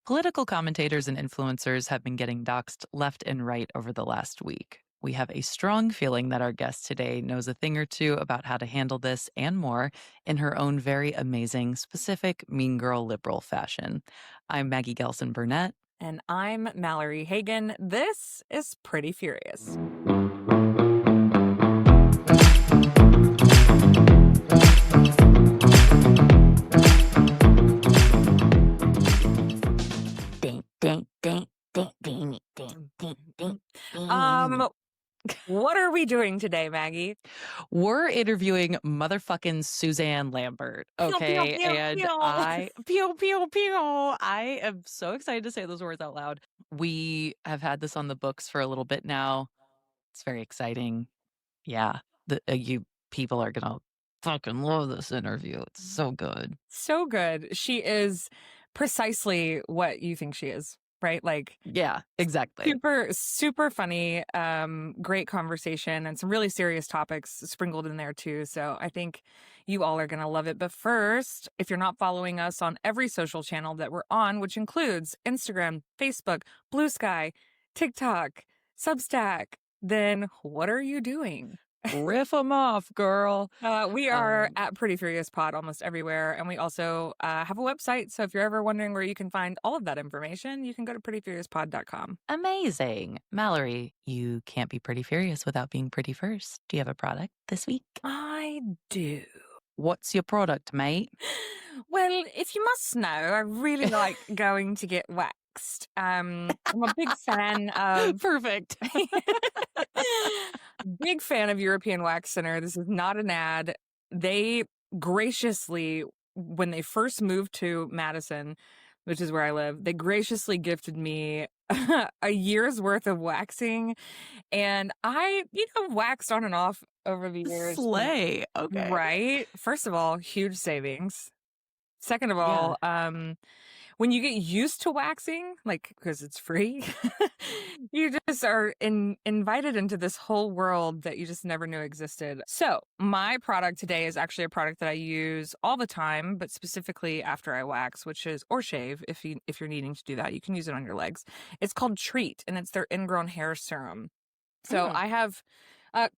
Political commentators and influencers have been getting doxxed left and right over the last week. We have a strong feeling that our guest today knows a thing or two about how to handle this and more in her own very amazing, specific, mean girl liberal fashion. I'm Maggie Gehlsen Burnett. And I'm Mallory Hagan. This is Pretty Furious. What are we doing today, Maggie? We're interviewing motherfucking Suzanne Lambert, okay? Pew, pew, pew, And I am so excited to say those words out loud. We have had this on the books for a little bit now. It's very exciting. Yeah, you people are gonna fucking love this interview. It's so good. So good. She is precisely what you think she is, right? Like, yeah, exactly. Super funny, great conversation, and some really serious topics sprinkled in there too. So I think you all are going to love it. But first, if you're not following us on every social channel that we're on, which includes Instagram, Facebook, Blue Sky, TikTok, Substack, then what are you doing? Riff them off, girl. We are at Pretty Furious Pod almost everywhere. And we also have a website. So if you're ever wondering where you can find all of that information, you can go to prettyfuriouspod.com. Amazing. Mallory, you can't be pretty furious without being pretty first. Do you have a product this week? I do. What's your product, mate? Well, if you must know, I really like going to get waxed. I'm a big fan of... Perfect. Big fan of European Wax Center. This is not an ad. They graciously, when they first moved to Madison, which is where I live, they graciously gifted me a year's worth of waxing. And I, waxed on and off over the years. Slay. Okay. Right. First of all, huge savings. Second of all, when you get used to waxing, like, because it's free, you just are invited into this whole world that you just never knew existed. So my product today is actually a product that I use all the time, but specifically after I wax, which is, or shave, if you're needing to do that, you can use it on your legs. It's called Treat, and it's their ingrown hair serum. So I have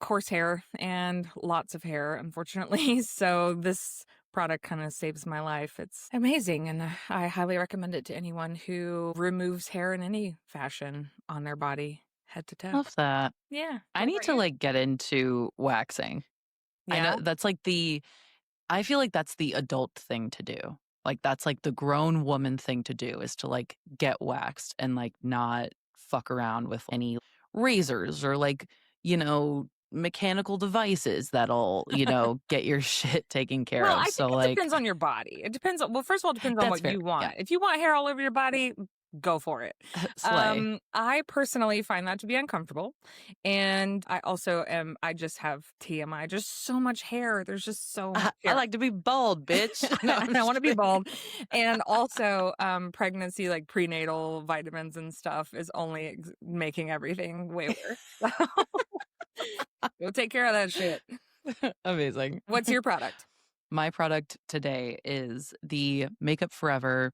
coarse hair and lots of hair, unfortunately. So this product kind of saves my life. It's amazing, and I highly recommend it to anyone who removes hair in any fashion on their body, head to toe. Love that. Yeah. I need to get into waxing. Yeah. I know that's I feel like that's the adult thing to do. Like that's like the grown woman thing to do is to get waxed and not fuck around with any razors or mechanical devices that'll, get your shit taken care of. I think it depends on your body. It depends on, first of all, it depends on what you want. Yeah. If you want hair all over your body, go for it. Slay. I personally find that to be uncomfortable. And I also I just have TMI, just so much hair. There's just so much hair. I like to be bald, bitch. I want to be bald. And also pregnancy, like prenatal vitamins and stuff is only making everything way worse. Go take care of that shit. Amazing. What's your product? My product today is the Makeup Forever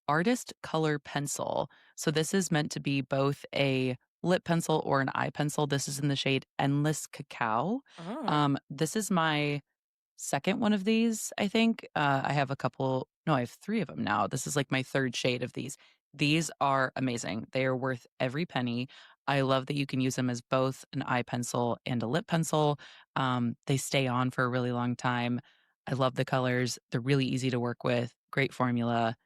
Artist Color Pencil. So this is meant to be both a lip pencil or an eye pencil. This is in the shade Endless Cacao. Oh. This is my second one of these, I think. I have I have 3 of them now. This is my third shade of these. These are amazing. They are worth every penny. I love that you can use them as both an eye pencil and a lip pencil. They stay on for a really long time. I love the colors. They're really easy to work with. Great formula,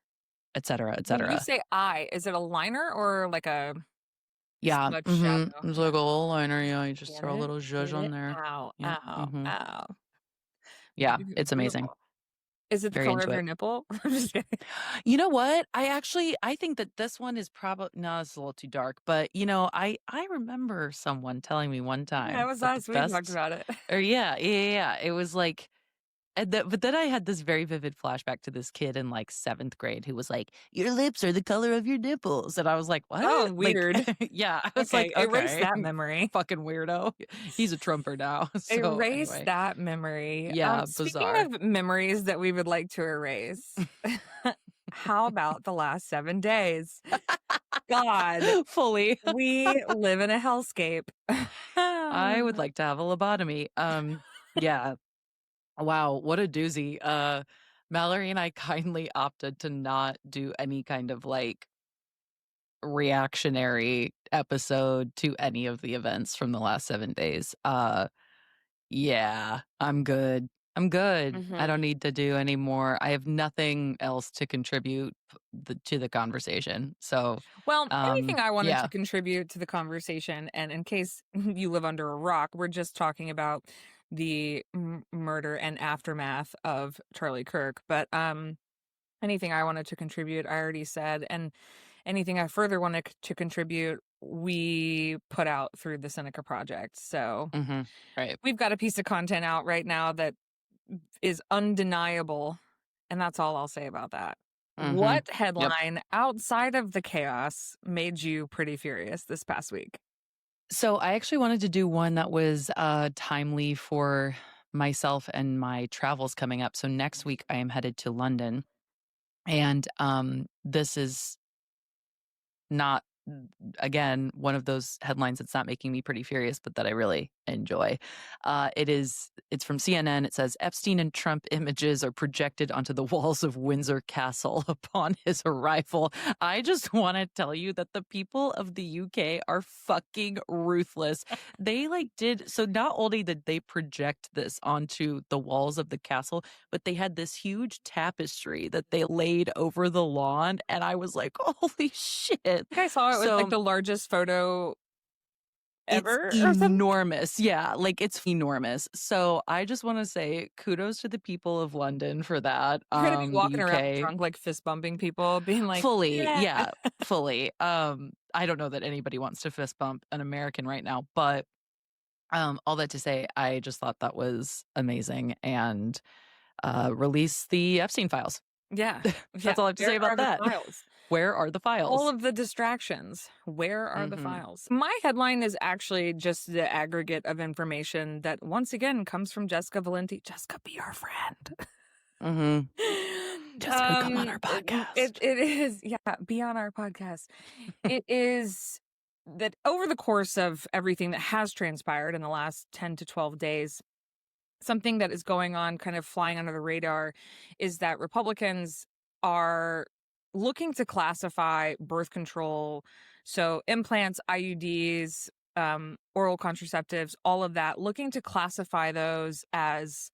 et cetera, et cetera. When you say eye, is it a liner or like a... Yeah, it's like a little liner. Yeah, you just throw a little zhuzh on there. Ow, Yeah. ow. Yeah, it's amazing. Is it the color of your nipple? I'm just kidding. You know what? I think that this one is probably, no, it's a little too dark, but I remember someone telling me one time. That was us. We talked about it. Or yeah. It was but then I had this very vivid flashback to this kid in 7th grade who was like, "Your lips are the color of your nipples," and I was like, "What?" Oh, weird. Yeah, I was erase that memory. Fucking weirdo. He's a Trumper now. So, erase that memory. Yeah, bizarre. bizarre. Speaking of memories that we would like to erase, How about the last 7 days? God, Fully. we live in a hellscape. I would like to have a lobotomy. Yeah. Wow, what a doozy. Mallory and I kindly opted to not do any kind of like reactionary episode to any of the events from the last 7 days. Yeah, I'm good. I'm good. I don't need to do any more. I have nothing else to contribute to the conversation. So, Well, anything I wanted to yeah. contribute to the conversation, and in case you live under a rock, we're just talking about the murder and aftermath of Charlie Kirk. But anything I wanted to contribute, I already said, and anything I further wanted to contribute, we put out through the Seneca Project. So Right. we've got a piece of content out right now that is undeniable, and that's all I'll say about that. What Yep. headline outside of the chaos made you pretty furious this past week? So I actually wanted to do one that was timely for myself and my travels coming up. So next week I am headed to London, and this is not, again, one of those headlines that's not making me pretty furious, but that I really enjoy. It's from CNN. It says Epstein and Trump images are projected onto the walls of Windsor Castle upon his arrival. I just want to tell you that the people of the UK are fucking ruthless. They so not only did they project this onto the walls of the castle, but they had this huge tapestry that they laid over the lawn. And I was like, holy shit. I think I saw it was like the largest photo ever. It's enormous. Yeah, it's enormous. So I just want to say kudos to the people of London for that. You're gonna be walking the around UK, drunk, like fist bumping people, being like, fully, yeah, fully. I don't know that anybody wants to fist bump an American right now, but all that to say, I just thought that was amazing, and release the Epstein files. yeah. That's all I have to say about that. Files? Where are the files? All of the distractions. Where are the files? My headline is actually just the aggregate of information that once again comes from Jessica Valenti. Jessica, be our friend. Jessica, come on our podcast. It is, yeah, be on our podcast. It is that over the course of everything that has transpired in the last 10 to 12 days, something that is going on kind of flying under the radar is that Republicans are looking to classify birth control, so implants, IUDs, oral contraceptives, all of that, looking to classify those as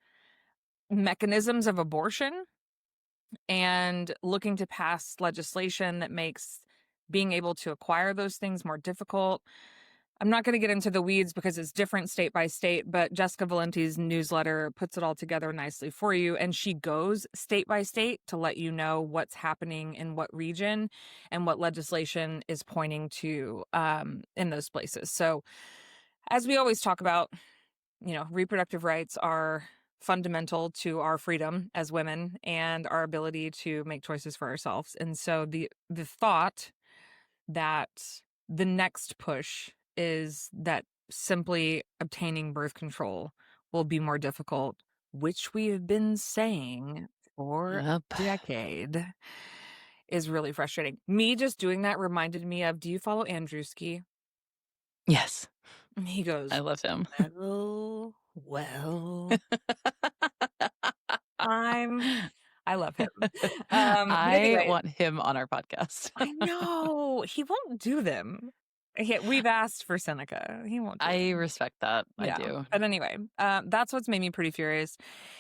mechanisms of abortion and looking to pass legislation that makes being able to acquire those things more difficult. I'm not going to get into the weeds because it's different state by state, but Jessica Valenti's newsletter puts it all together nicely for you. And she goes state by state to let you know what's happening in what region and what legislation is pointing to in those places. So as we always talk about, reproductive rights are fundamental to our freedom as women and our ability to make choices for ourselves. And so the thought that the next push is that simply obtaining birth control will be more difficult, which we have been saying for a decade, is really frustrating. Me just doing that reminded me of, do you follow Andrewski? Yes. He goes, I love him. Well, I love him. I want him on our podcast. I know. He won't do them. We've asked for Seneca. He won't do I them. respect that. Yeah. I do. But anyway, that's what's made me pretty furious.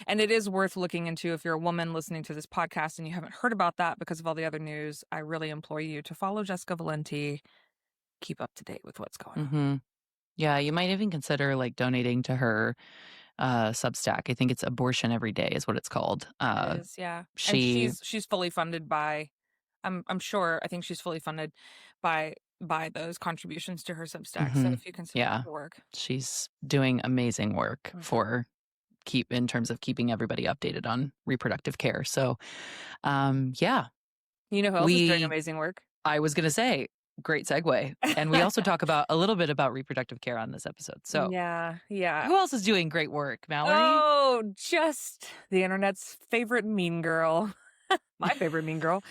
And it is worth looking into if you're a woman listening to this podcast and you haven't heard about that because of all the other news. I really implore you to follow Jessica Valenti. Keep up to date with what's going on. Yeah, you might even consider donating to her Substack. I think it's Abortion Every Day is what it's called. It is, yeah. And she's fully funded by, I'm sure, I think she's fully funded by those contributions to her Substack. So if you consider her work. She's doing amazing work in terms of keeping everybody updated on reproductive care. So yeah. You know who else is doing amazing work? I was gonna say, great segue. And we also talk about a little bit about reproductive care on this episode. So yeah. Who else is doing great work, Mallory? Oh, just the internet's favorite mean girl, My favorite mean girl.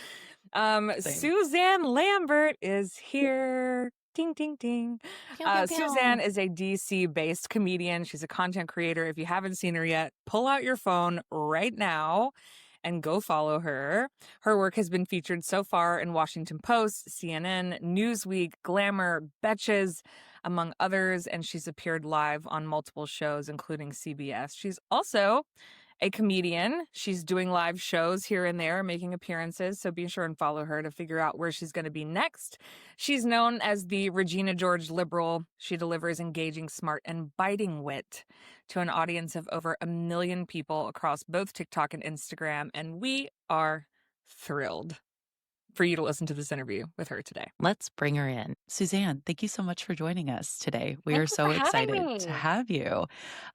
Same. Suzanne Lambert is here. Ding, ding, ding. Pew, pew, Suzanne pew. is a DC-based comedian. She's a content creator. If you haven't seen her yet, pull out your phone right now and go follow her. Her work has been featured so far in Washington Post, CNN, Newsweek, Glamour, Betches, among others, and she's appeared live on multiple shows, including CBS. She's also a comedian. She's doing live shows here and there, making appearances, so be sure and follow her to figure out where she's going to be next. She's known as the Regina George liberal. She delivers engaging, smart, and biting wit to an audience of over 1 million people across both TikTok and Instagram, and we are thrilled for you to listen to this interview with her today. Let's bring her in. Suzanne, thank you so much for joining us today. We Thank are you so for having excited me. to have you.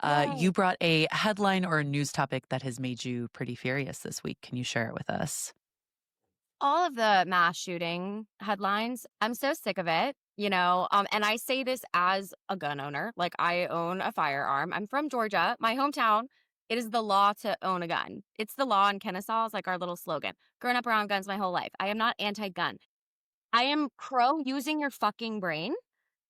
Yay. You brought a headline or a news topic that has made you pretty furious this week. Can you share it with us? All of the mass shooting headlines, I'm so sick of it, and I say this as a gun owner. Like, I own a firearm. I'm from Georgia, my hometown. It is the law to own a gun. It's the law in Kennesaw. It's like our little slogan. Grown up around guns my whole life. I am not anti-gun. I am pro using your fucking brain.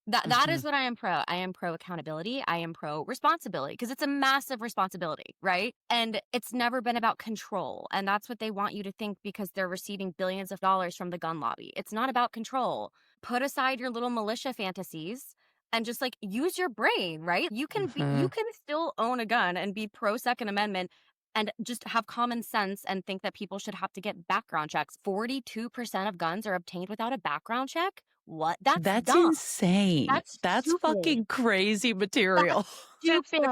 That is what I am pro. I am pro accountability. I am pro responsibility, because it's a massive responsibility, right? And it's never been about control. And that's what they want you to think, because they're receiving billions of dollars from the gun lobby. It's not about control. Put aside your little militia fantasies and just like use your brain, right? You can still own a gun and be pro Second Amendment and just have common sense and think that people should have to get background checks. 42% of guns are obtained without a background check. What? That's dumb. Insane. That's stupid. fucking crazy material. Stupid.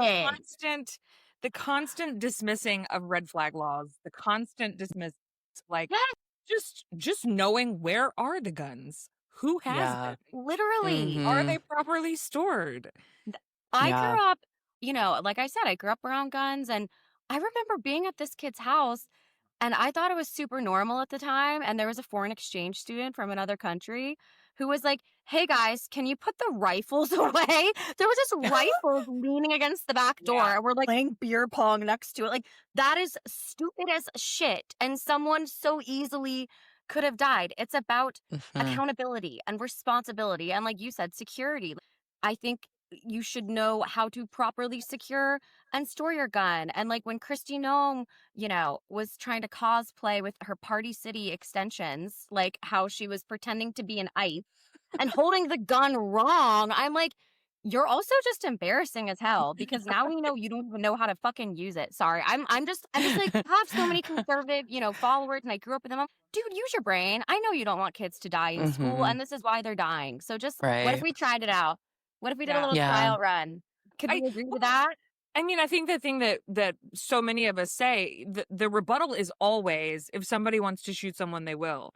The constant dismissing of red flag laws, the constant dismiss, like just knowing, where are the guns? Who has them? Literally. Are they properly stored? I grew up, like I said, I grew up around guns, and I remember being at this kid's house, and I thought it was super normal at the time. And there was a foreign exchange student from another country who was like, "Hey guys, can you put the rifles away?" There were just rifles leaning against the back door. And we're like playing beer pong next to it. Like, that is stupid as shit. And someone so easily could have died. It's about accountability and responsibility. And like you said, security. I think you should know how to properly secure and store your gun. And like when Kristi Noem, was trying to cosplay with her Party City extensions, like how she was pretending to be an ICE and holding the gun wrong, I'm like, you're also just embarrassing as hell, because now we know you don't even know how to fucking use it. Sorry. I'm just like, I have so many conservative, followers, and I grew up with them. Dude, use your brain. I know you don't want kids to die in school, and this is why they're dying. So just, what if we tried it out? What if we did a little trial run? Could we agree with that? I mean, I think the thing that so many of us say, the rebuttal is always, if somebody wants to shoot someone, they will.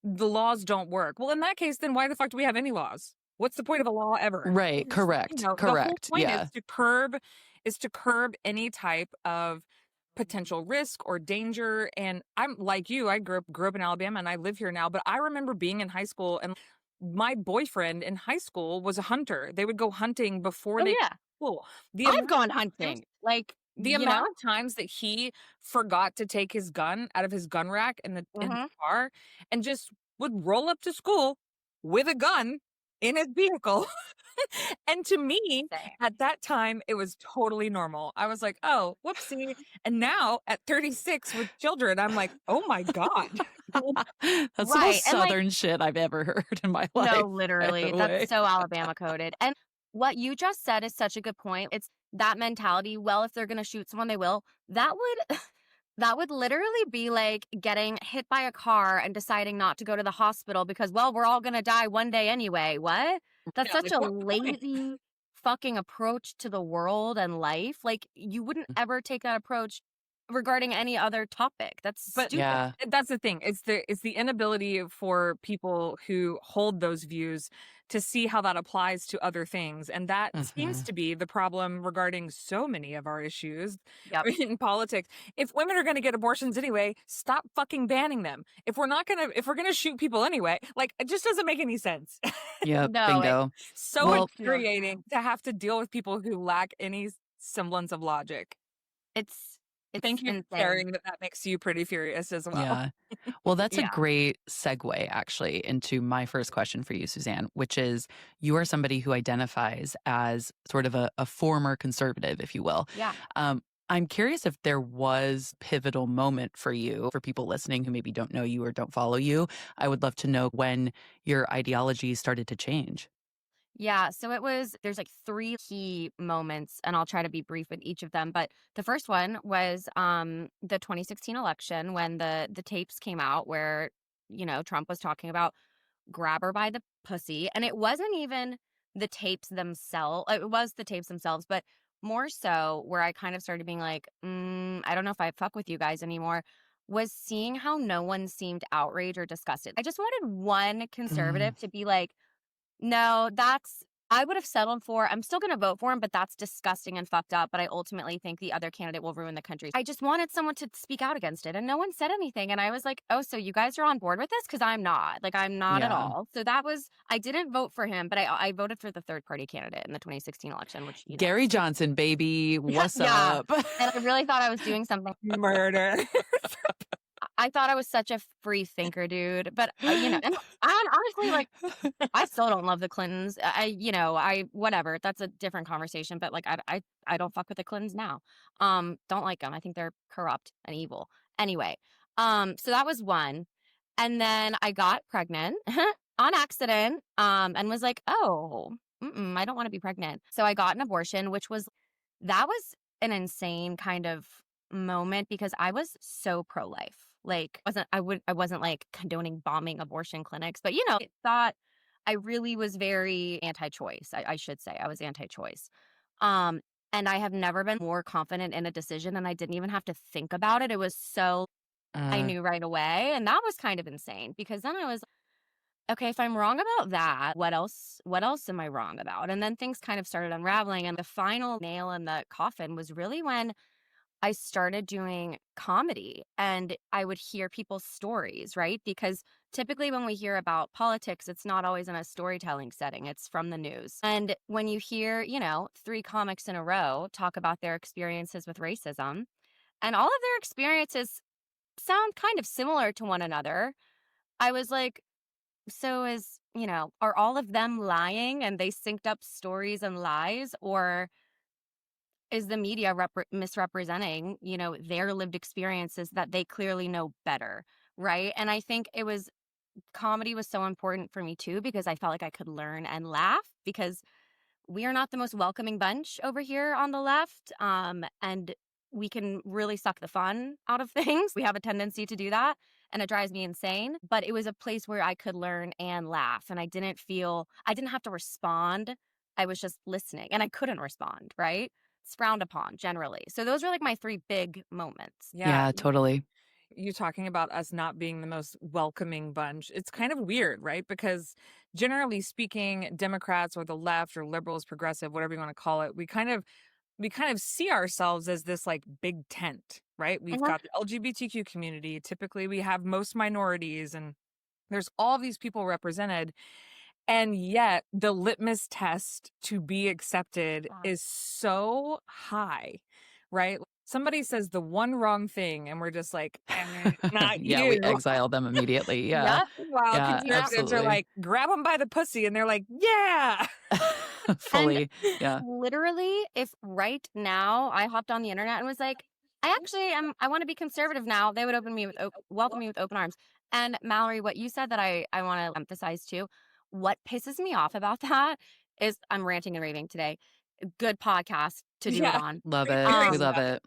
The laws don't work. Well, in that case, then why the fuck do we have any laws? What's the point of a law ever? Right. Correct. Correct. The whole point is to curb any type of potential risk or danger. And I'm like you, I grew up in Alabama, and I live here now, but I remember being in high school, and my boyfriend in high school was a hunter. They would go hunting before they school. I've gone hunting. Like, the amount of times that he forgot to take his gun out of his gun rack in the car and just would roll up to school with a gun in his vehicle. And to me, at that time, it was totally normal. I was like, oh, whoopsie. And now at 36 with children, I'm like, oh my God. That's the most Southern shit I've ever heard in my life. No, literally. That's so Alabama coded. And what you just said is such a good point. It's that mentality. Well, if they're going to shoot someone, they will. That would literally be like getting hit by a car and deciding not to go to the hospital because, well, we're all going to die one day anyway. What? That's such a lazy fucking approach to the world and life. Like, you wouldn't ever take that approach regarding any other topic. That's stupid. Yeah, that's the thing. It's the inability for people who hold those views to see how that applies to other things. And that seems to be the problem regarding so many of our issues in politics. If women are going to get abortions anyway, stop fucking banning them. If we're going to shoot people anyway, like, it just doesn't make any sense. Yep, bingo. So infuriating to have to deal with people who lack any semblance of logic. It's Thank you for sharing that makes you pretty furious as well. Yeah. Well, that's a Yeah. great segue actually into my first question for you, Suzanne, which is you are somebody who identifies as sort of a former conservative, if you will. Yeah. I'm curious if there was a pivotal moment for you, for people listening who maybe don't know you or don't follow you. I would love to know when your ideology started to change. Yeah, so there's like three key moments, and I'll try to be brief with each of them. But the first one was the 2016 election when the tapes came out where, Trump was talking about grab her by the pussy. And it wasn't even the tapes themselves. It was the tapes themselves, but more so where I kind of started being like, I don't know if I fuck with you guys anymore, was seeing how no one seemed outraged or disgusted. I just wanted one conservative to be like, no, I would have settled for, I'm still going to vote for him, but that's disgusting and fucked up. But I ultimately think the other candidate will ruin the country. I just wanted someone to speak out against it, and no one said anything. And I was like, oh, so you guys are on board with this? Because I'm not. Like, I'm not at all. So I didn't vote for him, but I voted for the third party candidate in the 2016 election, which, Gary Johnson, baby. What's up? And I really thought I was doing something. Murder. I thought I was such a free thinker, dude. But, and honestly, like, I still don't love the Clintons. Whatever. That's a different conversation. But, like, I don't fuck with the Clintons now. Don't like them. I think they're corrupt and evil. Anyway, so that was one. And then I got pregnant on accident, and was like, oh, I don't want to be pregnant. So I got an abortion, that was an insane kind of moment because I was so pro-life. Like, I wasn't like condoning bombing abortion clinics, but I really was very anti-choice. I should say I was anti-choice. And I have never been more confident in a decision, and I didn't even have to think about it. It was so I knew right away, and that was kind of insane because then I was okay, if I'm wrong about that, what else am I wrong about? And then things kind of started unraveling, and the final nail in the coffin was really when I started doing comedy and I would hear people's stories, right? Because typically when we hear about politics, it's not always in a storytelling setting, it's from the news. And when you hear, three comics in a row talk about their experiences with racism, and all of their experiences sound kind of similar to one another, I was like, so are all of them lying and they synced up stories and lies, or is the media misrepresenting, their lived experiences that they clearly know better, right? And I think comedy was so important for me too, because I felt like I could learn and laugh because we are not the most welcoming bunch over here on the left. And we can really suck the fun out of things. We have a tendency to do that, and it drives me insane. But it was a place where I could learn and laugh, and I didn't have to respond. I was just listening, and I couldn't respond, right? It's frowned upon generally. So those were like my three big moments. Yeah, totally. You talking about us not being the most welcoming bunch. It's kind of weird, right? Because generally speaking, Democrats or the left or liberals, progressive, whatever you want to call it, we kind of see ourselves as this like big tent, right? We've got the LGBTQ community. Typically we have most minorities, and there's all these people represented. And yet the litmus test to be accepted is so high, right? Somebody says the one wrong thing and we're just like, not yeah, you. we exile them immediately. Yeah. Yep. While conservatives are like, grab them by the pussy. And they're like, yeah. Fully. Yeah. Literally, if right now I hopped on the internet and was like, I want to be conservative now, they would welcome me with open arms. And Mallory, what you said that I want to emphasize too, what pisses me off about that is I'm ranting and raving today. Good podcast to do it on. Love it. We love it.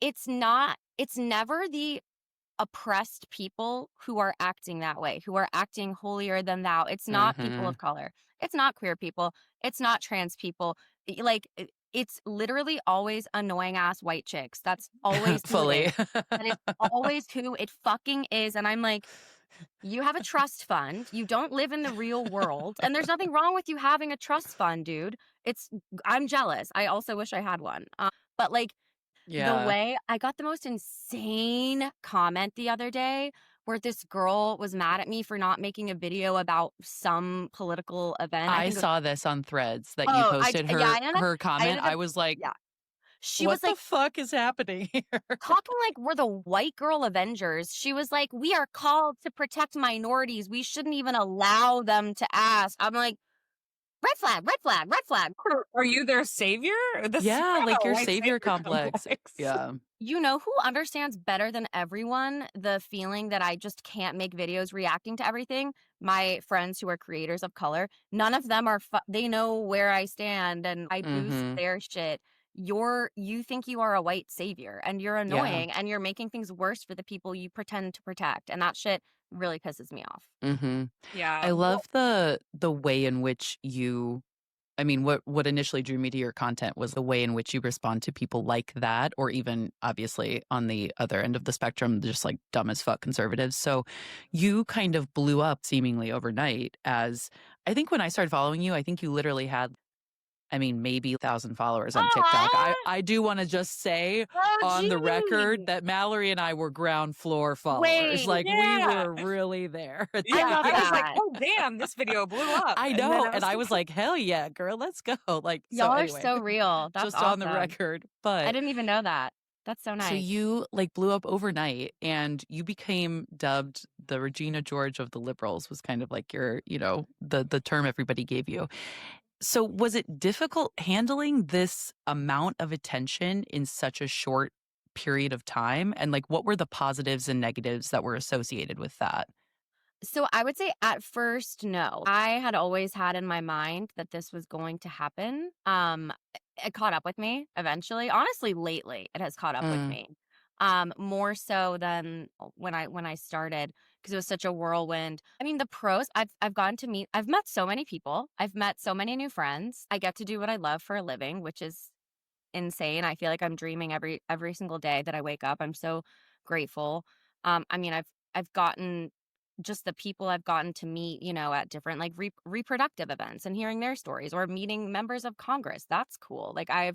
It's never the oppressed people who are acting that way, who are acting holier than thou. It's not people of color. It's not queer people. It's not trans people. Like, it's literally always annoying ass white chicks. That's always fully. That is always who it fucking is. And I'm like, you have a trust fund. You don't live in the real world. And there's nothing wrong with you having a trust fund, dude. I'm jealous. I also wish I had one. But like, the way I got the most insane comment the other day where this girl was mad at me for not making a video about some political event. I saw this on Threads that you posted her comment. I was like, She what was the like, fuck is happening here? talking like we're the white girl Avengers. She was like, we are called to protect minorities. We shouldn't even allow them to ask. I'm like, red flag, red flag, red flag. Are you their savior? Yeah, like your White savior complex. Yeah. You know who understands better than everyone the feeling that I just can't make videos reacting to everything? My friends who are creators of color. None of them are, they know where I stand and I boost Mm-hmm. their shit. You think you are a white savior and you're Yeah. annoying and you're making things worse for the people you pretend to protect. And that shit really pisses me off. Mm-hmm. Yeah. I love the way in which you, I mean, what initially drew me to your content was the way in which you respond to people like that, or even obviously on the other end of the spectrum, just like dumb as fuck conservatives. So you kind of blew up seemingly overnight. As I think when I started following you, I think you literally had, I mean, maybe 1,000 followers on TikTok. Aw! I do want to just say Oh, on the record geez. that Mallory and I were ground floor followers. Wait, Like we Yeah. were really there. I Yeah. love I was like, that. oh, damn, this video blew up. I And then know. I And was I like, was like, hell yeah, girl, let's go. Like, so Y'all are anyway, so real. That's just on the awesome. record. I But didn't even know that. That's so so nice. you like blew up overnight and you became dubbed the Regina George of the liberals, was kind of like your, the term everybody gave you. So was it difficult handling this amount of attention in such a short period of time? And like, what were the positives and negatives that were associated with that? So I would say at first, no. I had always had in my mind that this was going to happen. It caught up with me eventually. Honestly, lately it has caught up with Mm, me. More so than when I started because it was such a whirlwind. I mean, the pros, I've met so many people. I've met so many new friends. I get to do what I love for a living, which is insane. I feel like I'm dreaming every single day that I wake up. I'm so grateful. I mean, I've gotten just the people I've gotten to meet, at different like reproductive events and hearing their stories or meeting members of Congress. That's cool. Like I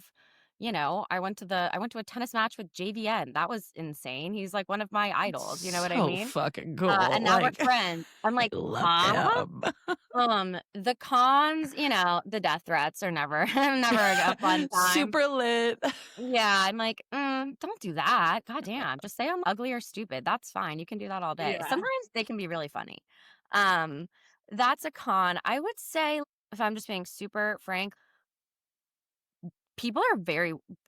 went to a tennis match with JVN. That was insane. He's like one of my idols. You know what I so mean? fucking cool. And now we're Like, friends. I'm I like, love huh? him. The cons, the death threats are never, never a fun time. Super lit. Yeah, I'm like, don't do that. God damn. Just say I'm ugly or stupid. That's fine. You can do that all day. yeah. Sometimes they can be really funny. Um, that's a con. I would say, if I'm just being super frank, people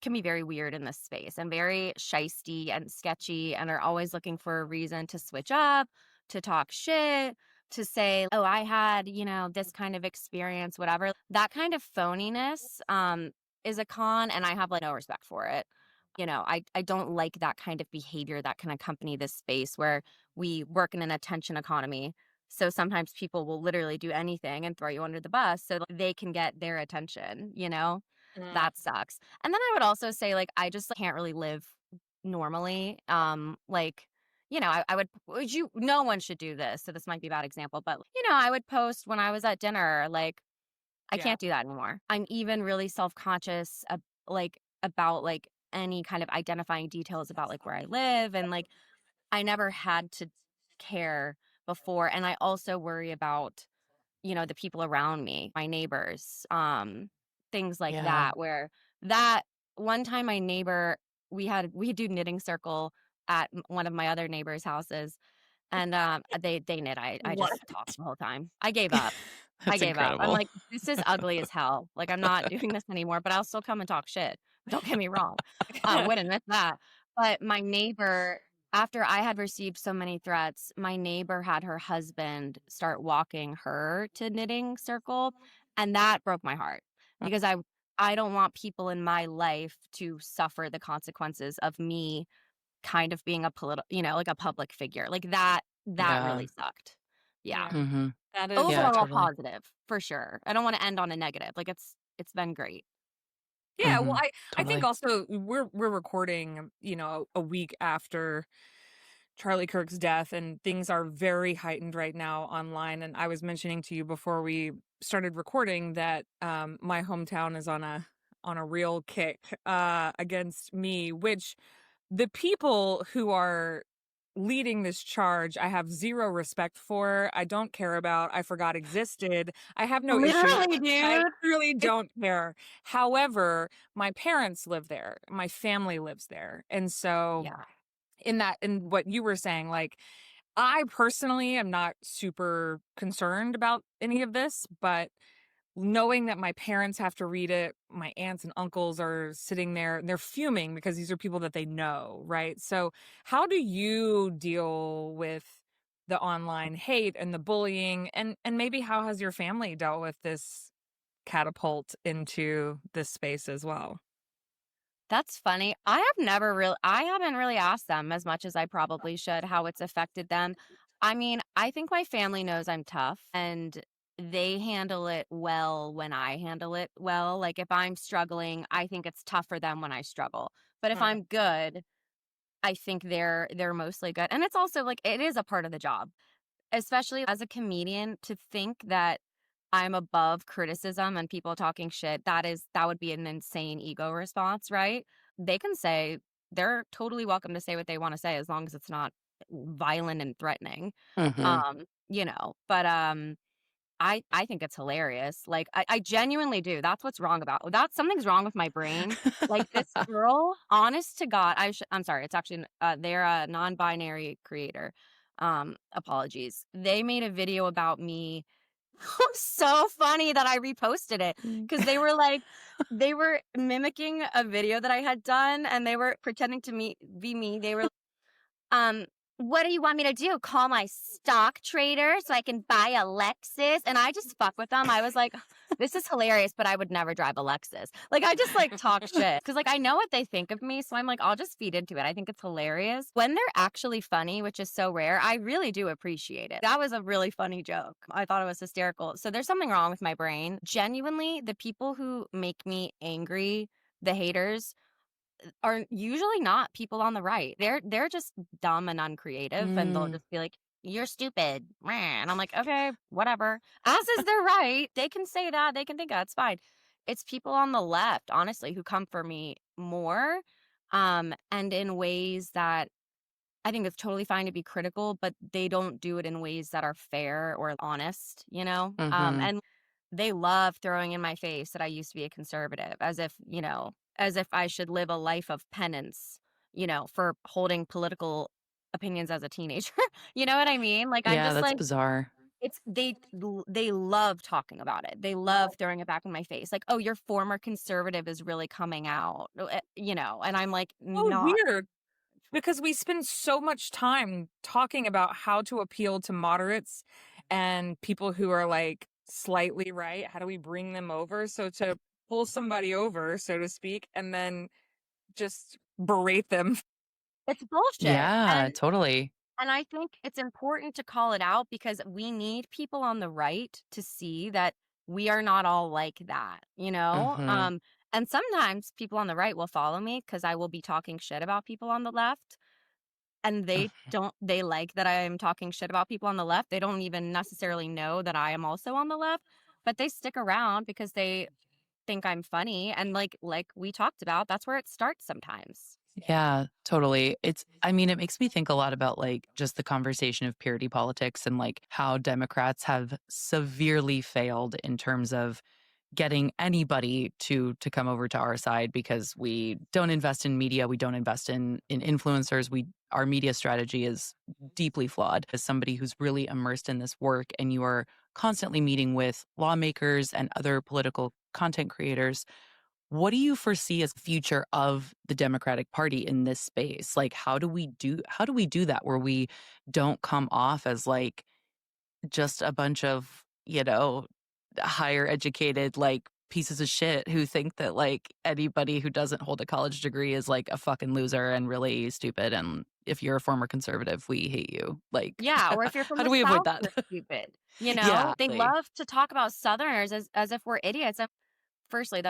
can be very weird in this space and very shisty and sketchy and are always looking for a reason to switch up, to talk shit, to say, oh, I had, this kind of experience, whatever. That kind of phoniness is a con, and I have like no respect for it. I don't like that kind of behavior that can accompany this space where we work in an attention economy. So sometimes people will literally do anything and throw you under the bus so they can get their attention. Mm. That sucks. And then I would also say, like, I just can't really live normally. Like, no one should do this. So this might be a bad example, but, I would post when I was at dinner, like, I Yeah. can't do that anymore. I'm even really self-conscious, about, like, any kind of identifying details about, like, where I live. And, like, I never had to care before. And I also worry about the people around me, my neighbors, things like Yeah. that, where that one time my neighbor, we do knitting circle at one of my other neighbors' houses. And they knit. I What? just talked the whole time. I gave up. I That's gave up. I'm incredible. like, this is ugly as hell. Like, I'm not doing this anymore, but I'll still come and talk shit. Don't get me wrong. Wouldn't miss that. But my neighbor, after I had received so many threats, my neighbor had her husband start walking her to knitting circle. And that broke my heart because I don't want people in my life to suffer the consequences of me kind of being a like a public figure. Like that Yeah. really sucked. Yeah. Yeah. Mm-hmm. That is. Yeah, Overall totally. positive for sure. I don't want to end on a negative. Like it's been great. Yeah, well, Mm-hmm. I think Totally. also we're recording, a week after Charlie Kirk's death, and things are very heightened right now online. And I was mentioning to you before we started recording that my hometown is on a real kick against me, which the people who are leading this charge I have zero respect for, I don't care about, I forgot existed. I have no issue. Literally, dude. I really don't care. However, my parents live there. My family lives there. And so Yeah. in what you were saying, like, I personally am not super concerned about any of this, but knowing that my parents have to read it, my aunts and uncles are sitting there and they're fuming because these are people that they know, right? So, how do you deal with the online hate and the bullying, and maybe how has your family dealt with this catapult into this space as well? That's funny. I haven't really asked them as much as I probably should how it's affected them. I mean, I think my family knows I'm tough and they handle it well when I handle it well. Like if I'm struggling, I think it's tough for them when I struggle. But if Right. I'm good, I think they're mostly good. And it's also like it is a part of the job, especially as a comedian, to think that I'm above criticism and people talking shit. That would be an insane ego response, right? They can say they're totally welcome to say what they want to say as long as it's not violent and threatening. Mhm. But I think it's hilarious. Like I genuinely do. That's what's wrong about that. Something's wrong with my brain. Like this girl, honest to God, I'm sorry. It's actually they're a non-binary creator. Apologies. They made a video about me. So funny that I reposted it because they were mimicking a video that I had done and they were pretending to be me. They were um, what do you want me to do? Call my stock trader so I can buy a Lexus? And I just fuck with them. I was like, this is hilarious, but I would never drive a Lexus. Like, I just like talk shit because like I know what they think of me. So I'm like, I'll just feed into it. I think it's hilarious. When they're actually funny, which is so rare, I really do appreciate it. That was a really funny joke. I thought it was hysterical. So there's something wrong with my brain. Genuinely, the people who make me angry, the haters, are usually not people on the right. They're just dumb and uncreative, and they'll Mm. just be like, "You're stupid," and I'm like, "Okay, whatever." As is their right. They can say that. They can think that. It's fine. It's people on the left, honestly, who come for me more, and in ways that I think it's totally fine to be critical, but they don't do it in ways that are fair or honest, you know? Mhm. And they love throwing in my face that I used to be a conservative, as if, as if I should live a life of penance, for holding political opinions as a teenager. You know what I mean? Like I'm Yeah, just that's like bizarre. they love talking about it. They love throwing it back in my face. Like, "Oh, your former conservative is really coming out." And I'm like, Oh, "Not." weird. Because we spend so much time talking about how to appeal to moderates and people who are like slightly right. How do we bring them over? So to pull somebody over, so to speak, and then just berate them. It's bullshit. Yeah, And totally. And I think it's important to call it out because we need people on the right to see that we are not all like that, you know? Mhm. And sometimes people on the right will follow me because I will be talking shit about people on the left. And they like that I am talking shit about people on the left. They don't even necessarily know that I am also on the left, but they stick around because they think I'm funny. And like we talked about, that's where it starts sometimes. Yeah, totally. I mean, it makes me think a lot about like just the conversation of purity politics and like how Democrats have severely failed in terms of getting anybody to come over to our side because we don't invest in media, we don't invest in influencers. Our media strategy is deeply flawed. As somebody who's really immersed in this work and you are constantly meeting with lawmakers and other political content creators, what do you foresee as the future of the Democratic Party in this space? Like how do we do that where we don't come off as like just a bunch of, higher educated like pieces of shit who think that like anybody who doesn't hold a college degree is like a fucking loser and really stupid, and if you're a former conservative, we hate you. Like Yeah, or if you're from how do the we avoid South, that? you're stupid. Yeah. They love to talk about Southerners as if we're idiots. And firstly,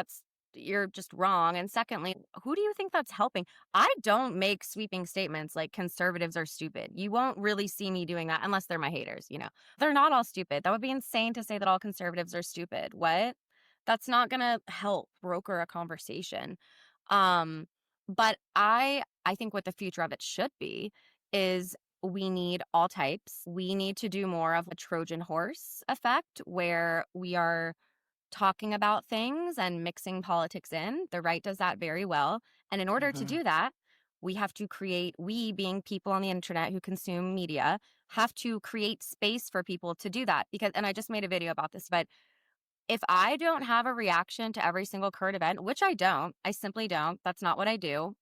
you're just wrong. And secondly, who do you think that's helping? I don't make sweeping statements like conservatives are stupid. You won't really see me doing that unless they're my haters. They're not all stupid. That would be insane to say that all conservatives are stupid. What? That's not going to help broker a conversation. Um, but I think what the future of it should be is we need all types. We need to do more of a Trojan horse effect where we are talking about things and mixing politics in. The right does that very well. And in order to do that, we have to create, we being people on the internet who consume media, have to create space for people to do that. Because, and I just made a video about this, but if I don't have a reaction to every single current event, which I simply don't, that's not what I do.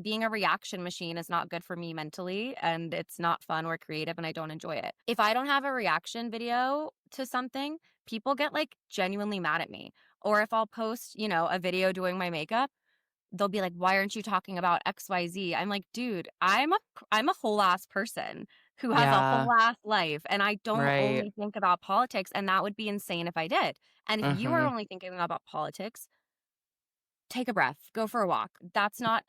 Being a reaction machine is not good for me mentally, and it's not fun or creative, and I don't enjoy it. If I don't have a reaction video to something, people get like genuinely mad at me. Or if I'll post, a video doing my makeup, they'll be like, why aren't you talking about XYZ? I'm like, dude, I'm a whole ass person who has a whole ass life, and I don't Right. only think about politics, and that would be insane if I did. And if you are only thinking about politics, take a breath, go for a walk. That's not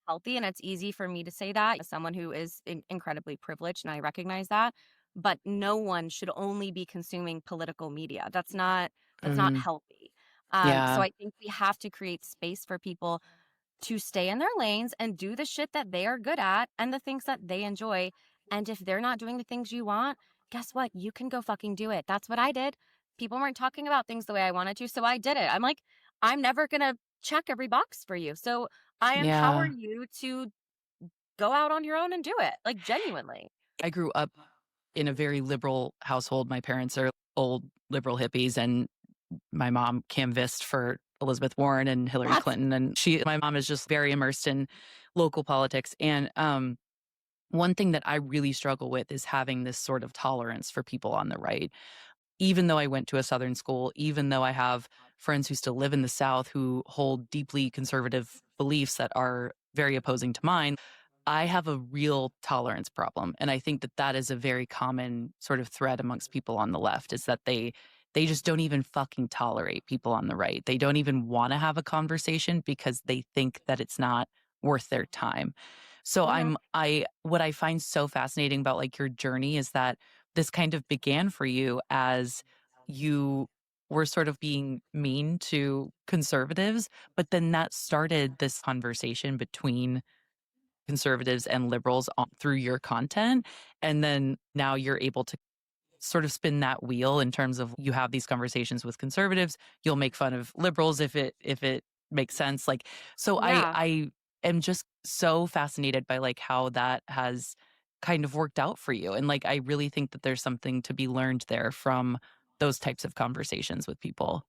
healthy, and it's easy for me to say that as someone who is incredibly privileged, and I recognize that. But no one should only be consuming political media. That's not healthy. So Yeah. I think we have to create space for people to stay in their lanes and do the shit that they are good at and the things that they enjoy. And if they're not doing the things you want, guess what? You can go fucking do it. That's what I did. People weren't talking about things the way I wanted to, so I did it. I'm like, I'm never going to check every box for you. So I empower Yeah. you to go out on your own and do it, like genuinely. I grew up in a very liberal household. My parents are old liberal hippies, and my mom canvassed for Elizabeth Warren and Hillary Clinton. And my mom is just very immersed in local politics. And one thing that I really struggle with is having this sort of tolerance for people on the right. Even though I went to a Southern school, even though I have friends who still live in the South who hold deeply conservative beliefs that are very opposing to mine, I have a real tolerance problem. And I think that that is a very common sort of thread amongst people on the left, is that they just don't even fucking tolerate people on the right. They don't even want to have a conversation because they think that it's not worth their time. So what I find so fascinating about like your journey is that this kind of began for you as you were sort of being mean to conservatives, but then that started this conversation between conservatives and liberals through your content. And then now you're able to sort of spin that wheel in terms of you have these conversations with conservatives, you'll make fun of liberals if it makes sense. Like, so I am just so fascinated by like how that has kind of worked out for you. And like, I really think that there's something to be learned there from those types of conversations with people.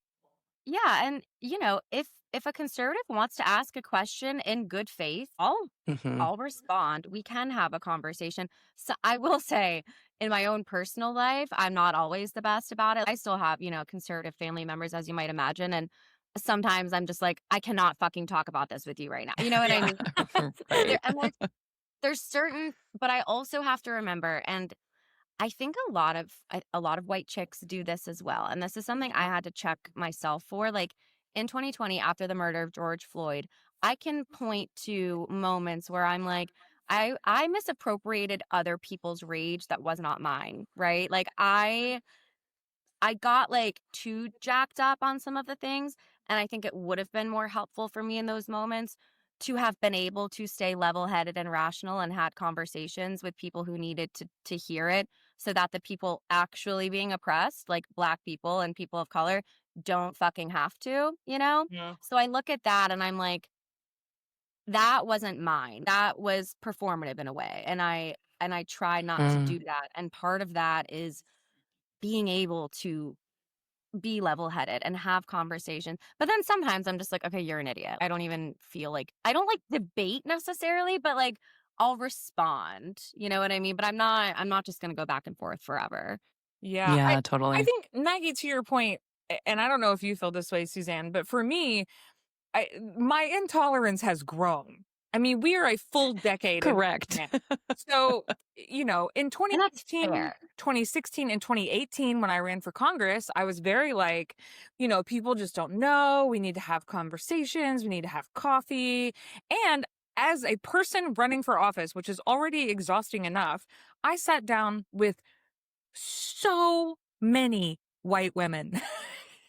Yeah, and if a conservative wants to ask a question in good faith, I'll respond. We can have a conversation. So I will say, in my own personal life, I'm not always the best about it. I still have, conservative family members, as you might imagine, and sometimes I'm just like, I cannot fucking talk about this with you right now. You know what I mean? Right. And there's certain, but I also have to remember, and I think a lot of white chicks do this as well. And this is something I had to check myself for. Like in 2020, after the murder of George Floyd, I can point to moments where I'm like, I misappropriated other people's rage that was not mine, right? Like I got like too jacked up on some of the things. And I think it would have been more helpful for me in those moments to have been able to stay level-headed and rational and had conversations with people who needed to hear it, so that the people actually being oppressed, like Black people and people of color, don't fucking have to, Yeah. So I look at that and I'm like, that wasn't mine. That was performative in a way. And I try not to do that. And part of that is being able to be level-headed and have conversations. But then sometimes I'm just like, okay, you're an idiot. I don't even feel like, I don't like debate necessarily, but like I'll respond. You know what I mean? But I'm not just gonna go back and forth forever. Yeah, Yeah, I totally. think, Maggie, to your point, and I don't know if you feel this way, Suzanne, but for me, my intolerance has grown. I mean, we are a full decade in. Correct. So, in And that's 2015, fair. 2016, and 2018, when I ran for Congress, I was very like, people just don't know. We need to have conversations. We need to have coffee. And as a person running for office, which is already exhausting enough, I sat down with so many white women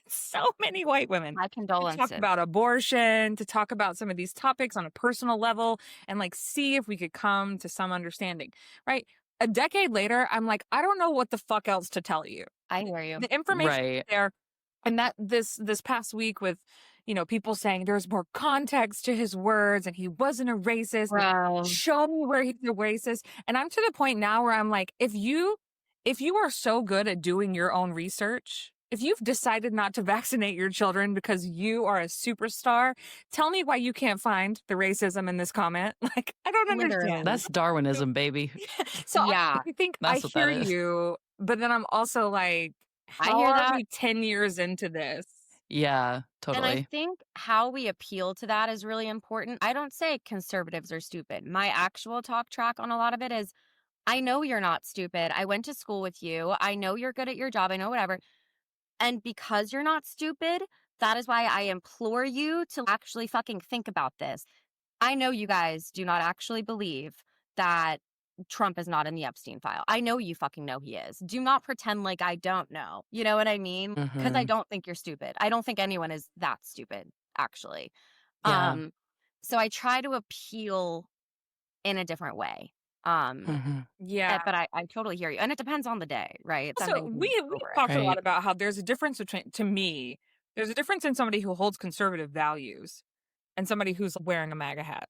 so many white women My to talk condolences. about abortion, to talk about some of these topics on a personal level, and like see if we could come to some understanding, right? A decade later, I'm like, I don't know what the fuck else to tell you. I hear you. The information is Right. there. And that this past week with, people saying there's more context to his words and he wasn't a racist. Bro. Show me where he's a racist. And I'm to the point now where I'm like, if you are so good at doing your own research, if you've decided not to vaccinate your children because you are a superstar, tell me why you can't find the racism in this comment. Like, I don't understand. That's Darwinism, baby. So Yeah. I think That's I what that hear is. you, but then I'm also like, I how hear are that. we 10 years into this? Yeah, And I totally. think how we appeal to that is really important. I don't say conservatives are stupid. My actual talk track on a lot of it is, I know you're not stupid. I went to school with you. I know you're good at your job. I know whatever. And because you're not stupid, that is why I implore you to actually fucking think about this. I know you guys do not actually believe that Trump is not in the Epstein file. I know you fucking know he is. Do not pretend like I don't know. You know what I mean? Because I Mhm. don't think you're stupid. I don't think anyone is that stupid, actually. Yeah. So I try to appeal in a different way. Mhm. Yeah. But I totally hear you. And it depends on the day, right? Some So days you we get over it. talked a lot Right. about how there's a difference between, to me, there's a difference in somebody who holds conservative values and somebody who's wearing a MAGA hat.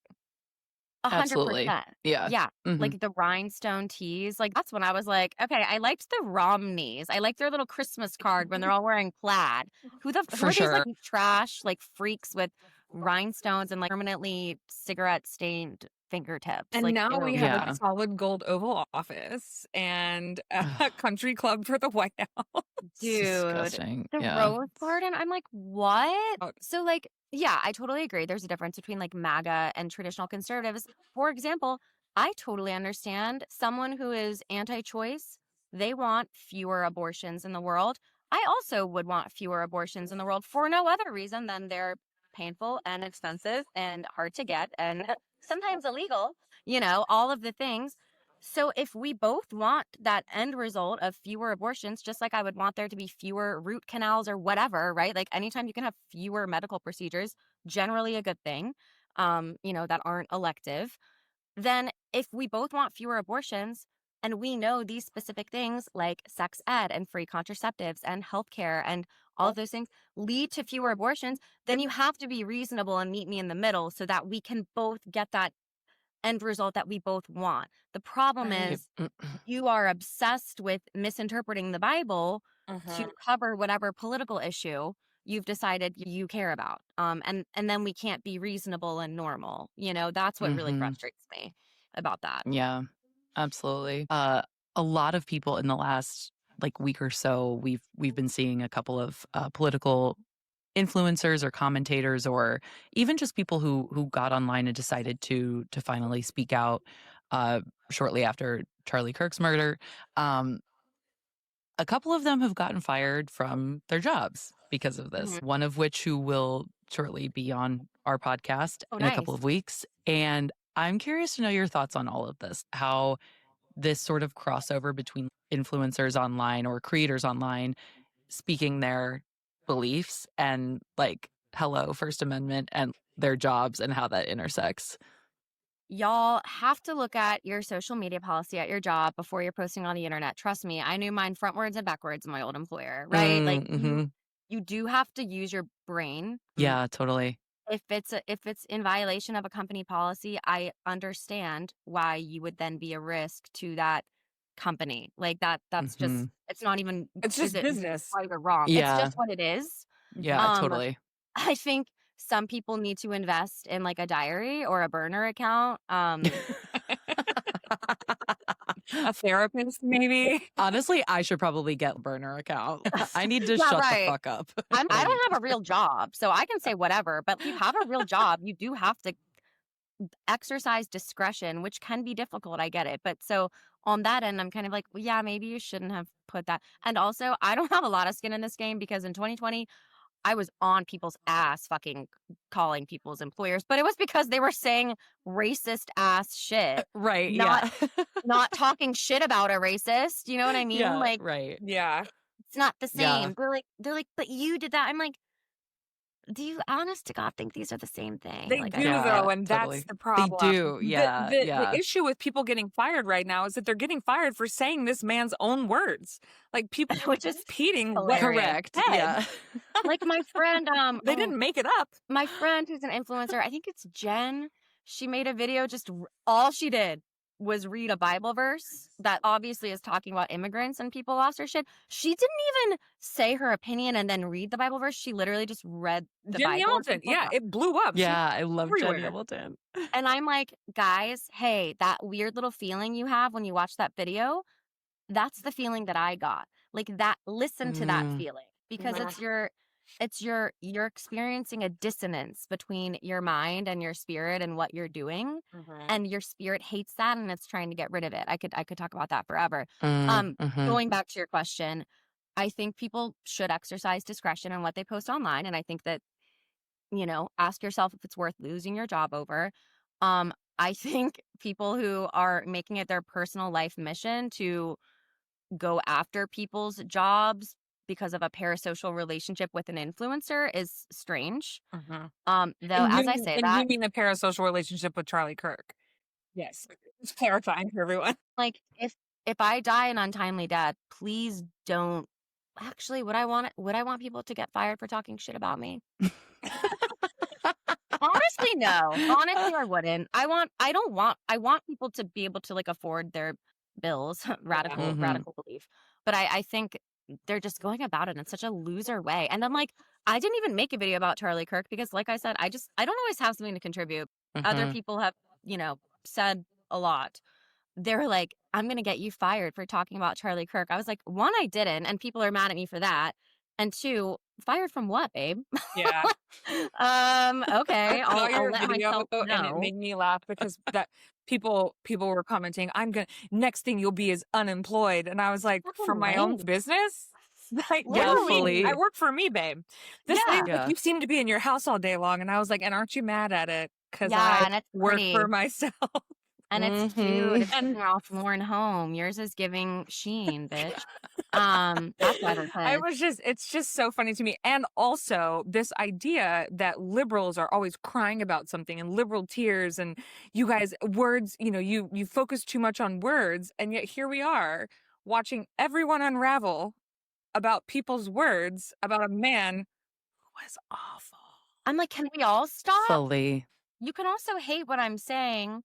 Absolutely. 100%. Yeah. Yeah. Mhm. Like the rhinestone tees. Like that's when I was like, okay, I liked the Romneys. I liked their little Christmas card when they're all wearing plaid. Who For are these sure. like trash, like freaks with rhinestones and like permanently cigarette stained fingertips? And Like, now ew. we have Yeah. a solid gold Oval Office and a country club for the White House. It's Dude, disgusting. the Yeah. Rose Garden. I'm like, what? Oh. So like, yeah, I totally agree. There's a difference between like MAGA and traditional conservatives. For example, I totally understand someone who is anti-choice. They want fewer abortions in the world. I also would want fewer abortions in the world for no other reason than they're painful and expensive and hard to get and sometimes illegal, all of the things. So if we both want that end result of fewer abortions, just like I would want there to be fewer root canals or whatever, right? Like anytime you can have fewer medical procedures, generally a good thing, that aren't elective, then if we both want fewer abortions and we know these specific things like sex ed and free contraceptives and healthcare and all of those things lead to fewer abortions, then you have to be reasonable and meet me in the middle so that we can both get that end result that we both want. The problem Right. is you are obsessed with misinterpreting the Bible to cover whatever political issue you've decided you care about. And then we can't be reasonable and normal. That's what really Mhm. frustrates me about that. Yeah. Absolutely. A lot of people in the last like week or so, we've been seeing a couple of political influencers or commentators or even just people who got online and decided to finally speak out shortly after Charlie Kirk's murder. A couple of them have gotten fired from their jobs because of this. Mhm. One of which who will shortly be on our podcast Oh, in a couple nice. of weeks. And I'm curious to know your thoughts on all of this. How this sort of crossover between influencers online or creators online speaking their beliefs and like hello First Amendment and their jobs and how that intersects. Y'all have to look at your social media policy at your job before you're posting on the internet. Trust me, I knew mine frontwards and backwards in my old employer, right? Like Mm-hmm. you do have to use your brain. Yeah, totally. If it's in violation of a company policy, I understand why you would then be a risk to that company. Like that's just Mhm. it's not even It's is just it business. right or wrong. It's Yeah. just what it is. Yeah, totally. I think some people need to invest in like a diary or a burner account. A therapist, maybe. Honestly, I should probably get a burner account. I need to Yeah, shut the right. fuck up. I don't have a real job, so I can say whatever. But if you have a real job, you do have to exercise discretion, which can be difficult. I get it. But so on that end, I'm kind of like, well, yeah, maybe you shouldn't have put that. And also, I don't have a lot of skin in this game because in 2020, I was on people's ass fucking calling people's employers, but it was because they were saying racist ass shit, Right, not yeah. not talking shit about a racist. You know what I mean? Yeah, Like, right. Yeah. It's not the Yeah. same. They're like, but you did that. I'm like, do you honest to God think these are the same thing? They Like, do I though, Yeah, and that's totally. the They problem. do. Yeah, The yeah. issue with people getting fired right now is that they're getting fired for saying this man's own words. Like people which is repeating what he hilarious. Correct. said. Yeah. Like my friend, They didn't make it up. my friend who's an influencer, I think it's Jen. She made a video, all she did was read a Bible verse that obviously is talking about immigrants and people lost their shit. She didn't even say her opinion and then read the Bible verse. She literally just read the Jen Bible. Hamilton, yeah, it blew up. Yeah, I love Jen everywhere. Hamilton. And I'm like, guys, hey, that weird little feeling you have when you watch that video, that's the feeling that I got. Like that, listen to that feeling because you're experiencing a dissonance between your mind and your spirit and what you're doing. And your spirit hates that and it's trying to get rid of it. I could talk about that forever. Going back to your question, I think people should exercise discretion on what they post online. And I think that, ask yourself if it's worth losing your job over. I think people who are making it their personal life mission to go after people's jobs because of a parasocial relationship with an influencer is strange. Though, as I say that, you mean a parasocial relationship with Charlie Kirk? Yes, it's clarifying for everyone. Like if I die an untimely death, please don't. Actually, would I want people to get fired for talking shit about me? Honestly, no. Honestly, I wouldn't. I want people to be able to like afford their bills. Radical belief. But I think they're just going about it in such a loser way. And I'm like, I didn't even make a video about Charlie Kirk because like I said, I don't always have something to contribute. Other people have, said a lot. They're like, I'm going to get you fired for talking about Charlie Kirk. I was like, one, I didn't. And people are mad at me for that. And two, fired from what, babe? Yeah. Okay. I'll let myself know. And it made me laugh because that people were commenting, next thing you'll be is unemployed. And I was like, for my own business? Like, Literally. I work for me, babe. This lady, like, you seem to be in your house all day long. And I was like, and aren't you mad at it? Because I work for myself. And it's cute. It's Ralph Lauren home. Yours is giving Sheen, bitch. That's advertised. It's just so funny to me. And also this idea that liberals are always crying about something and liberal tears and you guys words, you focus too much on words. And yet here we are watching everyone unravel about people's words about a man who was awful. I'm like, can we all stop? Fully. You can also hate what I'm saying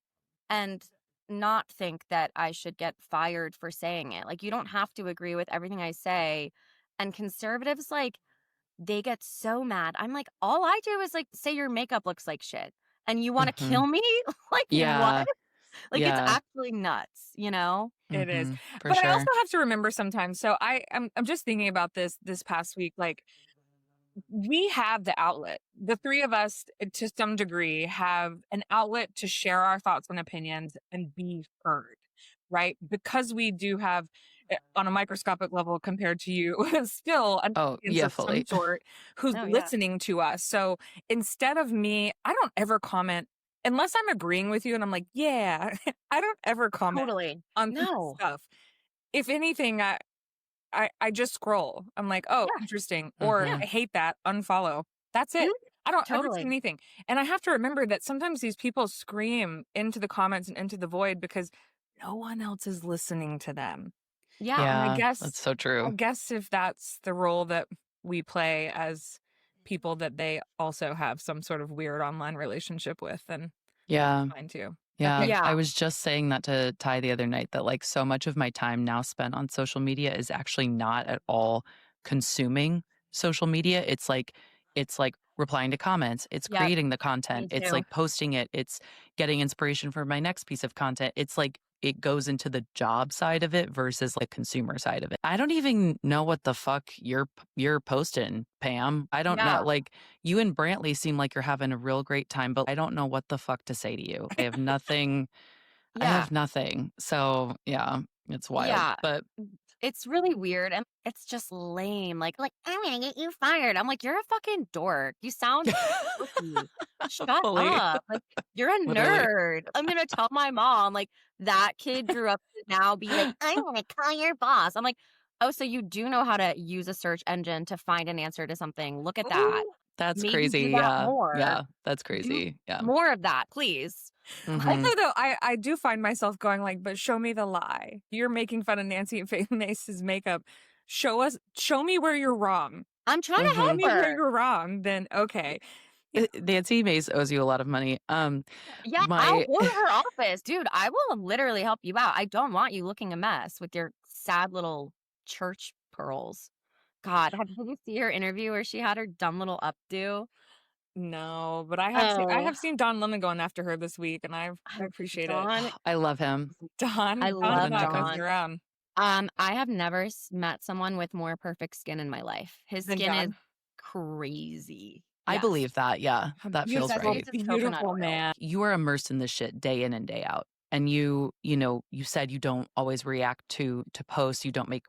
and not think that I should get fired for saying it. Like, you don't have to agree with everything I say. And conservatives, like, they get so mad. I'm like, all I do is, like, say your makeup looks like shit. And you want to kill me? Like, what? Like, it's actually nuts, It is. For but sure. I also have to remember sometimes. So I'm just thinking about this past week, like, we have the outlet. The three of us, to some degree, have an outlet to share our thoughts and opinions and be heard, right? Because we do have, on a microscopic level compared to you, still an audience of some sort who's listening to us. So instead of me, I don't ever comment unless I'm agreeing with you and I'm like, yeah, I don't ever comment on stuff. If anything, I just scroll. I'm like, oh, interesting. Or I hate that. Unfollow. That's it. I don't ever say anything. And I have to remember that sometimes these people scream into the comments and into the void because no one else is listening to them. Yeah. And I guess that's so true. I guess if that's the role that we play as people that they also have some sort of weird online relationship with, then that's fine too. Yeah. I was just saying that to Ty the other night that like so much of my time now spent on social media is actually not at all consuming social media. It's like replying to comments. It's creating the content. It's like posting it. It's getting inspiration for my next piece of content. It's like it goes into the job side of it versus like consumer side of it. I don't even know what the fuck you're posting, Pam. I don't know. Like you and Brantley seem like you're having a real great time, but I don't know what the fuck to say to you. I have nothing. I have nothing. So yeah, it's wild. Yeah. But it's really weird and it's just lame. Like I'm gonna get you fired. I'm like, you're a fucking dork. You sound shut up. Like you're a nerd. I'm gonna tell my mom like that kid grew up to now be like, I'm gonna call your boss. I'm like, Oh, so you do know how to use a search engine to find an answer to something. Look at that. Ooh, That's Maybe crazy. do that Yeah. more. Yeah. That's Do crazy. Yeah. more of that, please. Also, though, I do find myself going like, but show me the lie. You're making fun of Nancy Mace's makeup. Show me where you're wrong. I'm trying to Show help me where her. you're wrong, then okay. Nancy Mace owes you a lot of money. Yeah, I'll go to her office. Dude, I will literally help you out. I don't want you looking a mess with your sad little church pearls. God, did you see her interview where she had her dumb little updo? No, but I Oh. have seen Don Lemon going after her this week, and I appreciate Dawn, it. I love him. I Don's love not Dawn. messing around. I have never met someone with more perfect skin in my life. His Than skin is Don. crazy. I Yes. believe that. Yeah. That feels Beautiful, right. Beautiful man. You are immersed in this shit day in and day out. And you said you don't always react to posts. You don't make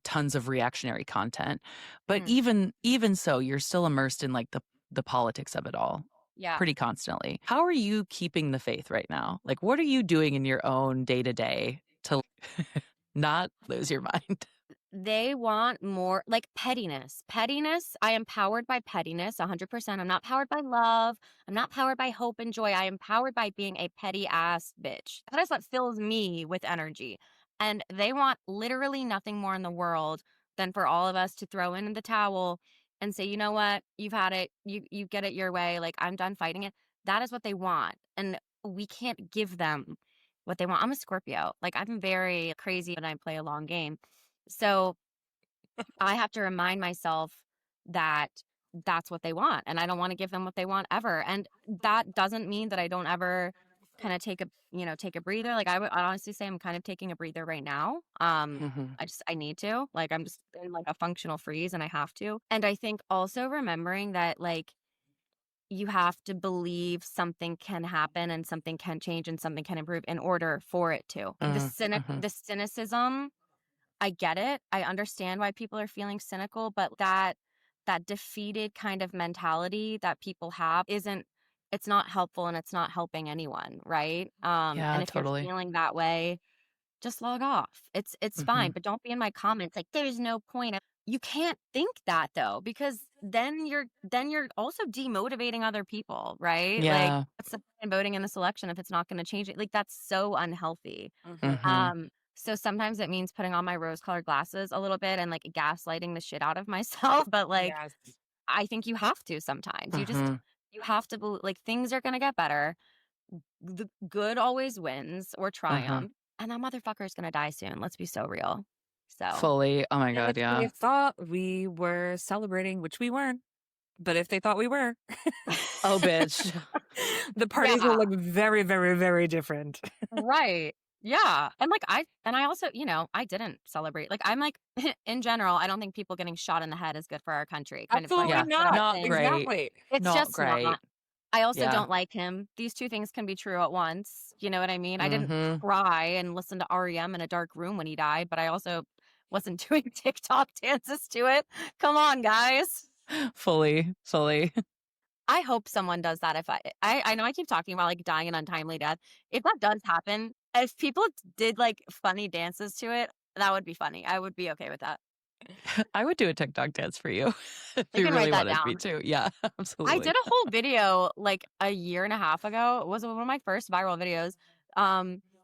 tons of reactionary content. But even so, you're still immersed in like the politics of it all. Yeah. Pretty constantly. How are you keeping the faith right now? Like, what are you doing in your own day to day to not lose your mind? They want more like pettiness. Pettiness. I am powered by pettiness 100%. I'm not powered by love. I'm not powered by hope and joy. I am powered by being a petty ass bitch. That is what fills me with energy. And they want literally nothing more in the world than for all of us to throw in the towel and say, you know what? You've had it. You get it your way. Like, I'm done fighting it. That is what they want. And we can't give them what they want. I'm a Scorpio. Like, I'm very crazy and I play a long game. So I have to remind myself that that's what they want. And I don't want to give them what they want ever. And that doesn't mean that I don't ever kind of take a breather. Like I'd honestly say I'm kind of taking a breather right now. I need to. Like I'm just in like a functional freeze and I have to. And I think also remembering that like you have to believe something can happen and something can change and something can improve in order for it to. The cynicism, I get it. I understand why people are feeling cynical, but that defeated kind of mentality that people have it's not helpful and it's not helping anyone, right? Yeah, And if totally. you're feeling that way, just log off. It's fine, but don't be in my comments like there's no point. You can't think that though, because then you're also demotivating other people, right? Like Yeah. what's the point in voting in this election if it's not going to change it? Like that's so unhealthy. So sometimes it means putting on my rose-colored glasses a little bit and like gaslighting the shit out of myself. But like, Yes. I think you have to sometimes. You have to believe like things are gonna get better. The good always wins or triumph, and that motherfucker is gonna die soon. Let's be so real. So Fully. Oh my God. If Yeah. they thought we were celebrating, which we weren't, but if they thought we were, Oh, bitch. the parties will look very, very, very different. Right. Yeah. And like I also, I didn't celebrate. Like I'm like in general, I don't think people getting shot in the head is good for our country. Kind Absolutely of like not. Not thing. great. Exactly. It's Not just great. not. I also Yeah. don't like him. These two things can be true at once. You know what I mean? I didn't cry and listen to REM in a dark room when he died, but I also wasn't doing TikTok dances to it. Come on, guys. Fully. I hope someone does that. If I know I keep talking about like dying an untimely death. If that does happen, if people did like funny dances to it, that would be funny. I would be okay with that. I would do a TikTok dance for you if you can really write that wanted me down. to. Yeah, absolutely. I did a whole video like a year and a half ago. It was one of my first viral videos.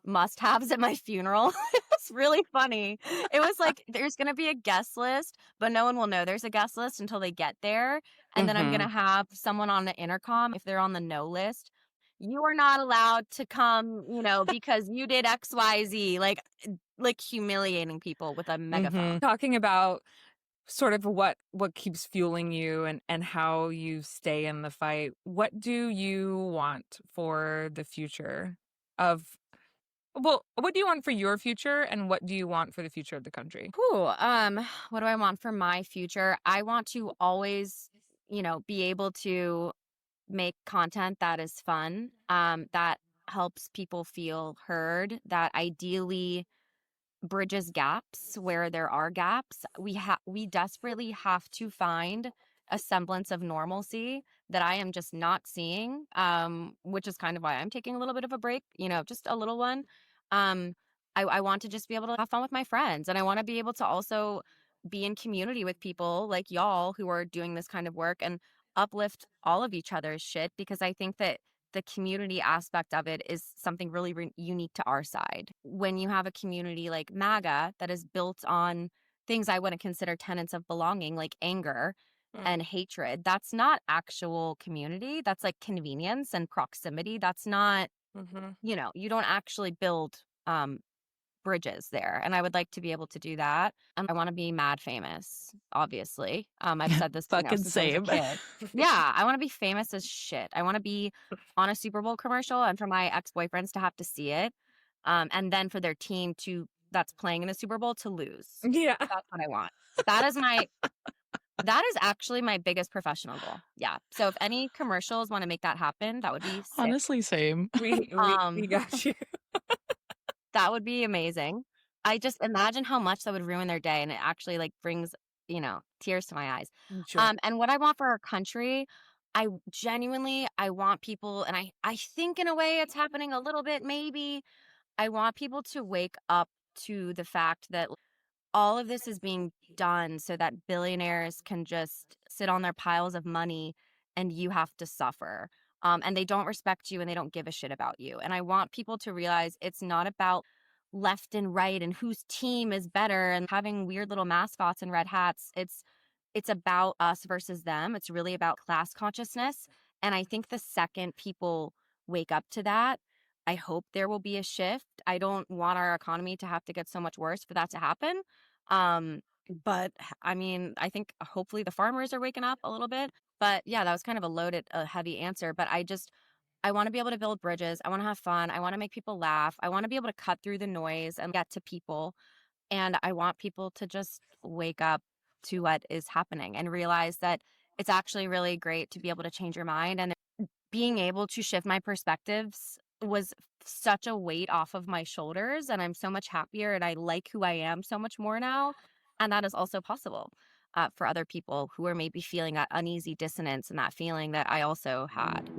Must-haves at my funeral. It's really funny. It was like there's gonna be a guest list, but no one will know there's a guest list until they get there. And then I'm gonna have someone on the intercom if they're on the no list. You are not allowed to come, because you did XYZ. Like humiliating people with a megaphone. Talking about sort of what keeps fueling you and how you stay in the fight. What do you want for the future of what do you want for your future and what do you want for the future of the country? What do I want for my future? I want to always, be able to make content that is fun, that helps people feel heard, that ideally bridges gaps where there are gaps. We desperately have to find a semblance of normalcy that I am just not seeing, which is kind of why I'm taking a little bit of a break, just a little one. I want to just be able to have fun with my friends, and I want to be able to also be in community with people like y'all who are doing this kind of work and uplift all of each other's shit, because I think that the community aspect of it is something really unique to our side. When you have a community like MAGA that is built on things I wouldn't consider tenets of belonging, like anger and hatred, that's not actual community. That's like convenience and proximity. That's not, you know, you don't actually build bridges there. And I would like to be able to do that. I want to be mad famous, obviously. I've said this, you know, Fucking since I was a same. kid. Yeah, I want to be famous as shit. I want to be on a Super Bowl commercial and for my ex-boyfriends to have to see it. And then for their team that's playing in the Super Bowl to lose. Yeah. That's what I want. That is actually my biggest professional goal. Yeah. So if any commercials want to make that happen, that would be sick. Honestly, same. We got you. That would be amazing. I just imagine how much that would ruin their day, and it actually like brings, you know, tears to my eyes. Sure. And what I want for our country, I want people, and I think in a way it's happening a little bit, maybe. I want people to wake up to the fact that all of this is being done so that billionaires can just sit on their piles of money and you have to suffer. And they don't respect you and they don't give a shit about you. And I want people to realize it's not about left and right and whose team is better and having weird little mascots and red hats. It's about us versus them. It's really about class consciousness. And I think the second people wake up to that, I hope there will be a shift. I don't want our economy to have to get so much worse for that to happen. But I mean, I think hopefully the farmers are waking up a little bit. But yeah, that was kind of a heavy answer. But I want to be able to build bridges. I want to have fun. I want to make people laugh. I want to be able to cut through the noise and get to people. And I want people to just wake up to what is happening and realize that it's actually really great to be able to change your mind. And being able to shift my perspectives was such a weight off of my shoulders. And I'm so much happier and I like who I am so much more now. And that is also possible for other people who are maybe feeling that uneasy dissonance and that feeling that I also had.